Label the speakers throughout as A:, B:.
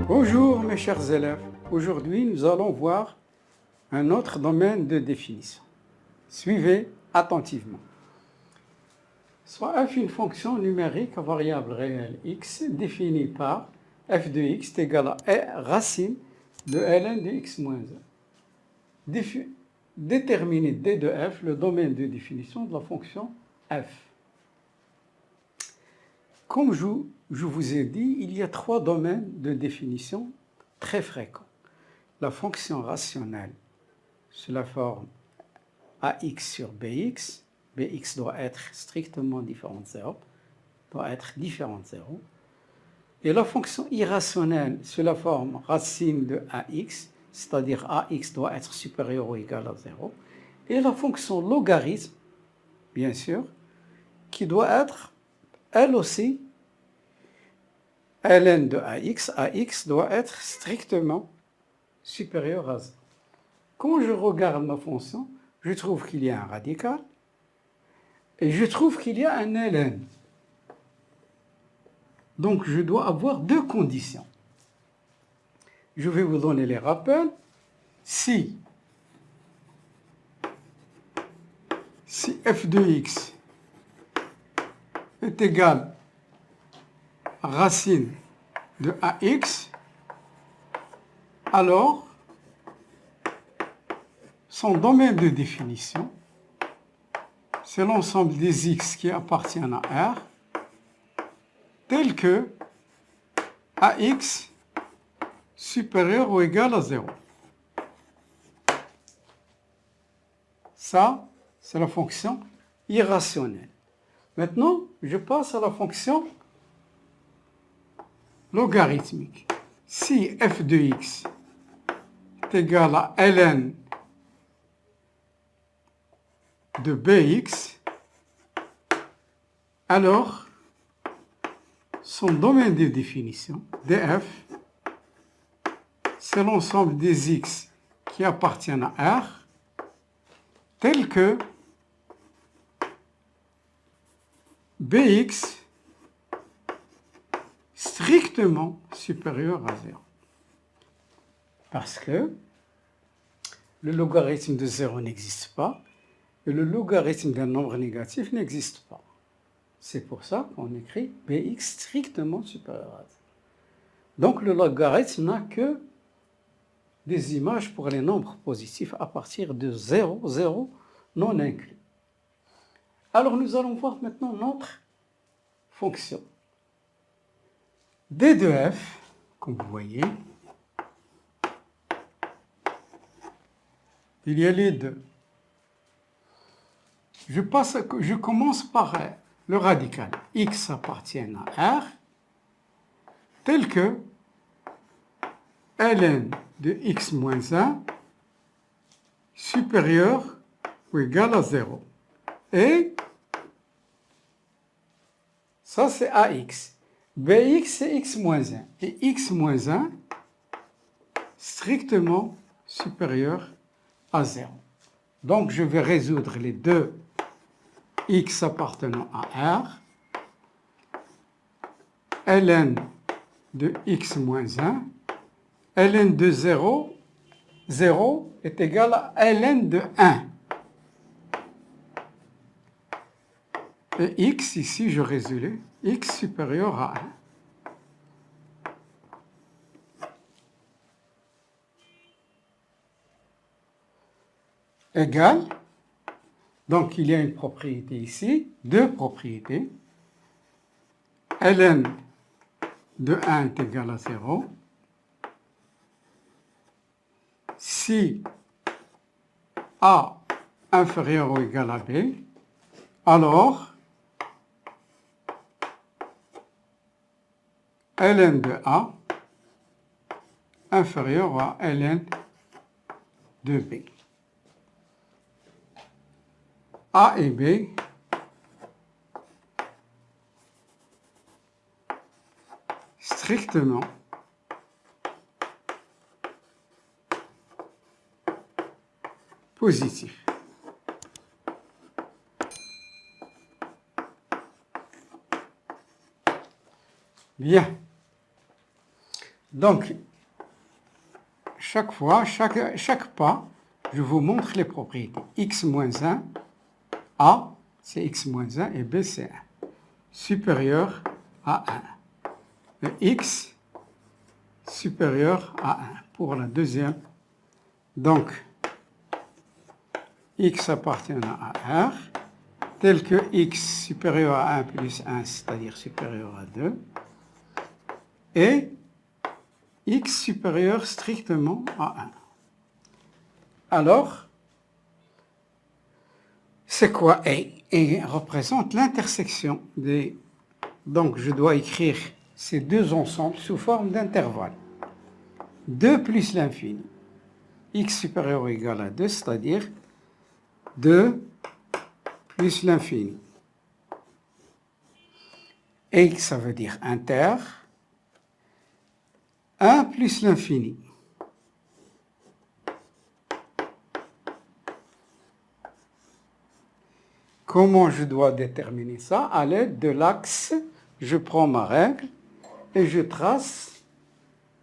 A: Bonjour mes chers élèves, aujourd'hui nous allons voir un autre domaine de définition. Suivez attentivement. Soit f une fonction numérique à variable réelle x définie par f de x est égal à racine de ln de x moins 1. Déterminez d de f le domaine de définition de la fonction f. Comme je vous ai dit, il y a trois domaines de définition très fréquents. La fonction rationnelle sous la forme ax sur bx, bx doit être strictement différent de 0, doit être différent de 0. Et la fonction irrationnelle sous la forme racine de ax, c'est-à-dire ax doit être supérieur ou égal à 0. Et la fonction logarithme, bien sûr, qui doit être elle aussi ln de ax doit être strictement supérieur à 0. Quand je regarde ma fonction, je trouve qu'il y a un radical et je trouve qu'il y a un ln. Donc je dois avoir deux conditions. Je vais vous donner les rappels. Si f de x est égal à racine de ax, alors son domaine de définition, c'est l'ensemble des x qui appartiennent à R, tel que ax supérieur ou égal à 0. Ça, c'est la fonction irrationnelle. Maintenant, je passe à la fonction logarithmique. Si f de x est égal à ln de bx, alors son domaine de définition, df, c'est l'ensemble des x qui appartiennent à R, tel que bx strictement supérieur à 0. Parce que le logarithme de 0 n'existe pas et le logarithme d'un nombre négatif n'existe pas. C'est pour ça qu'on écrit bx strictement supérieur à 0. Donc le logarithme n'a que des images pour les nombres positifs à partir de 0, 0 non inclus. Alors nous allons voir maintenant notre fonction. d de f, comme vous voyez, il y a les deux. Je commence par le radical. X appartient à R, tel que ln de x moins 1 supérieur ou égal à 0. Et ça, c'est AX. BX, c'est x moins 1. Et x moins 1 strictement supérieur à 0. Donc, je vais résoudre les deux x appartenant à R. ln de x moins 1. ln de 0, 0 est égal à ln de 1. Et x, ici, je résulte x supérieur à 1. Égal, donc il y a une propriété ici, deux propriétés. ln de 1 est égal à 0. Si A inférieur ou égal à B, alors ln de A inférieur à ln de B. A et B strictement positifs. Bien. Donc, chaque fois, chaque pas, je vous montre les propriétés. X moins 1, A, c'est X moins 1 et B, c'est 1. Supérieur à 1. Et X supérieur à 1 pour la deuxième. Donc, X appartenant à R, tel que X supérieur à 1 plus 1, c'est-à-dire supérieur à 2, et X supérieur strictement à 1. Alors, c'est quoi A? A représente l'intersection des... Donc, je dois écrire ces deux ensembles sous forme d'intervalle. 2 plus l'infini. X supérieur ou égal à 2, c'est-à-dire 2 plus l'infini. X, ça veut dire inter. 1 plus l'infini. Comment je dois déterminer ça? À l'aide de l'axe, je prends ma règle et je trace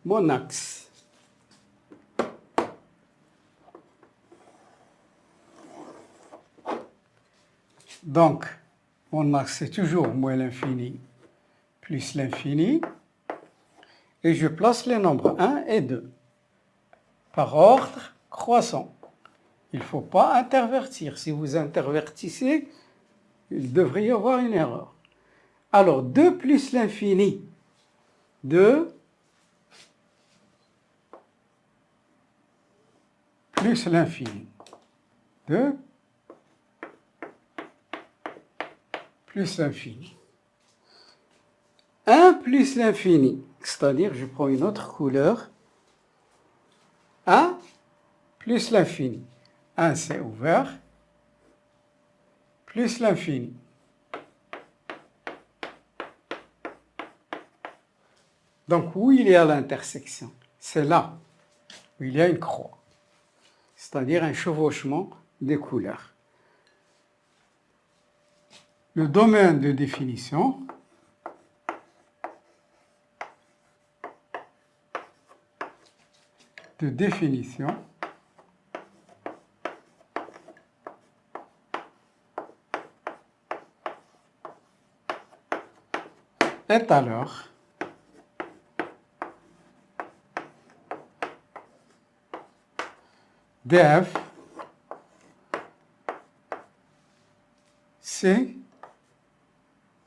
A: mon axe. Donc, mon axe c'est toujours moins l'infini plus l'infini. Et je place les nombres 1 et 2 par ordre croissant. Il ne faut pas intervertir. Si vous intervertissez, il devrait y avoir une erreur. Alors, 2 plus l'infini. 2 plus l'infini. 2 plus l'infini. 1 plus l'infini. C'est-à-dire, je prends une autre couleur. 1 plus l'infini. 1, c'est ouvert, plus l'infini. Donc, où il y a l'intersection? C'est là où il y a une croix, c'est-à-dire un chevauchement des couleurs. Le domaine de définition est alors df c'est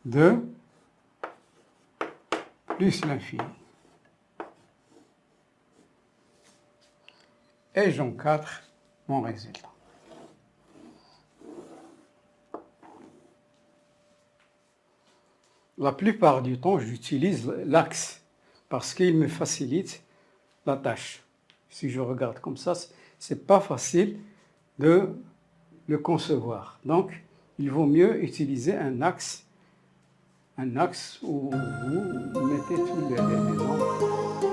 A: 2 plus l'infini. Et j'encadre mon résultat. La plupart du temps, j'utilise l'axe parce qu'il me facilite la tâche. Si je regarde comme ça, c'est pas facile de le concevoir. Donc, il vaut mieux utiliser un axe où vous mettez tous les nombres.